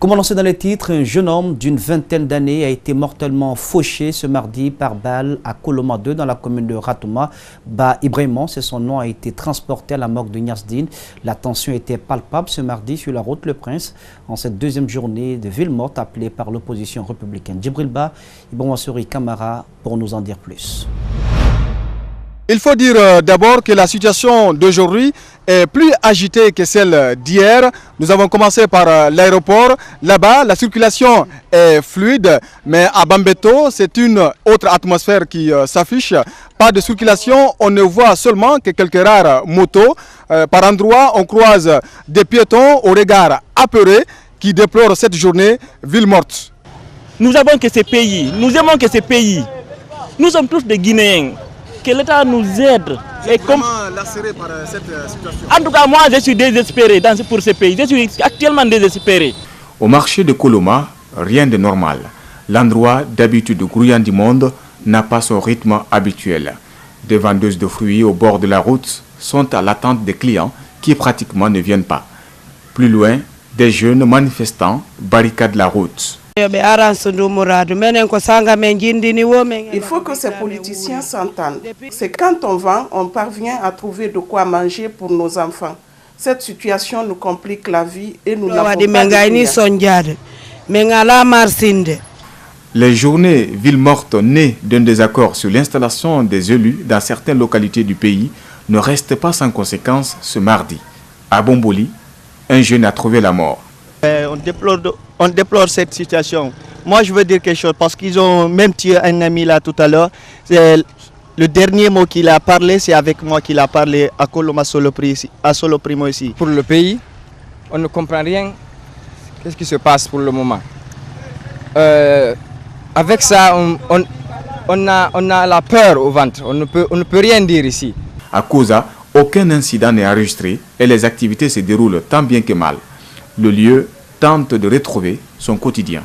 Comme annoncé dans les titres, un jeune homme d'une vingtaine d'années a été mortellement fauché ce mardi par balle à Koloma 2 dans la commune de Ratouma. Ba Ibrahimon, c'est son nom, a été transporté à la morgue de Niasdine. La tension était palpable ce mardi sur la route Le Prince en cette deuxième journée de ville morte appelée par l'opposition républicaine. Djibril Ba, Ibouansori Kamara pour nous en dire plus. Il faut dire d'abord que la situation d'aujourd'hui est plus agitée que celle d'hier. Nous avons commencé par l'aéroport. Là-bas, la circulation est fluide, mais à Bambeto, c'est une autre atmosphère qui s'affiche. Pas de circulation, on ne voit seulement que quelques rares motos. Par endroits, on croise des piétons au regard apeuré qui déplorent cette journée ville morte. Nous avons que ces pays, nous aimons que ces pays. Nous sommes tous des Guinéens. Que l'État nous aide. Et comment lacéré par cette situation? En tout cas, moi, je suis désespéré pour ce pays. Je suis actuellement désespéré. Au marché de Koloma, rien de normal. L'endroit d'habitude grouillant du monde n'a pas son rythme habituel. Des vendeuses de fruits au bord de la route sont à l'attente des clients qui pratiquement ne viennent pas. Plus loin, des jeunes manifestants barricadent la route. Il faut que ces politiciens s'entendent. C'est quand on vend, on parvient à trouver de quoi manger pour nos enfants. Cette situation nous complique la vie et nous n'avons pas de moyens. Les journées villes mortes nées d'un désaccord sur l'installation des élus dans certaines localités du pays ne restent pas sans conséquences ce mardi. À Bomboli, un jeune a trouvé la mort. On déplore cette situation. Moi, je veux dire quelque chose parce qu'ils ont même tué un ami là tout à l'heure. Le dernier mot qu'il a parlé, c'est avec moi qu'il a parlé à Koloma à Soloprimo ici. Pour le pays, on ne comprend rien. Qu'est-ce qui se passe pour le moment? Avec ça, on a la peur au ventre. On ne peut rien dire ici. À Koza, aucun incident n'est enregistré et les activités se déroulent tant bien que mal. Le lieu tente de retrouver son quotidien.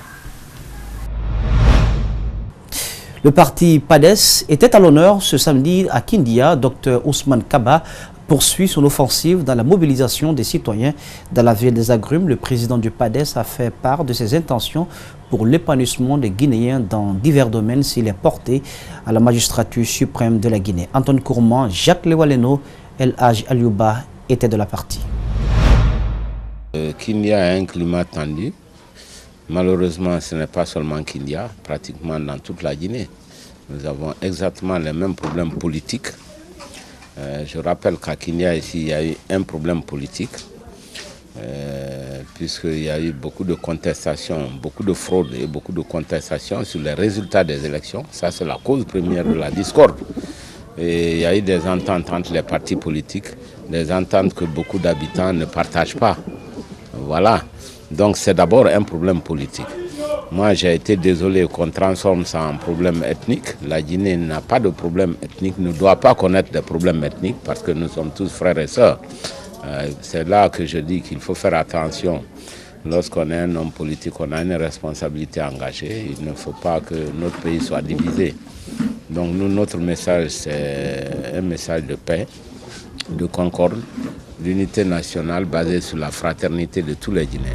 Le parti PADES était à l'honneur ce samedi à Kindia. Dr Ousmane Kaba poursuit son offensive dans la mobilisation des citoyens dans la ville des Agrumes. Le président du PADES a fait part de ses intentions pour l'épanouissement des Guinéens dans divers domaines s'il est porté à la magistrature suprême de la Guinée. Antoine Kourman, Jacques Lewaleno, El Haj Aliouba étaient de la partie. Kindia a un climat tendu. Malheureusement, ce n'est pas seulement Kindia, pratiquement dans toute la Guinée. Nous avons exactement les mêmes problèmes politiques. Je rappelle qu'à Kindia, ici, il y a eu un problème politique, puisqu'il y a eu beaucoup de contestations, beaucoup de fraudes et beaucoup de contestations sur les résultats des élections. Ça, c'est la cause première de la discorde. Et il y a eu des ententes entre les partis politiques, des ententes que beaucoup d'habitants ne partagent pas. Voilà, donc c'est d'abord un problème politique. Moi j'ai été désolé qu'on transforme ça en problème ethnique. La Guinée n'a pas de problème ethnique, ne doit pas connaître de problème ethnique parce que nous sommes tous frères et sœurs. C'est là que je dis qu'il faut faire attention. Lorsqu'on est un homme politique, on a une responsabilité engagée. Il ne faut pas que notre pays soit divisé. Donc nous, notre message, c'est un message de paix, de concorde, d'unité nationale basée sur la fraternité de tous les Guinéens.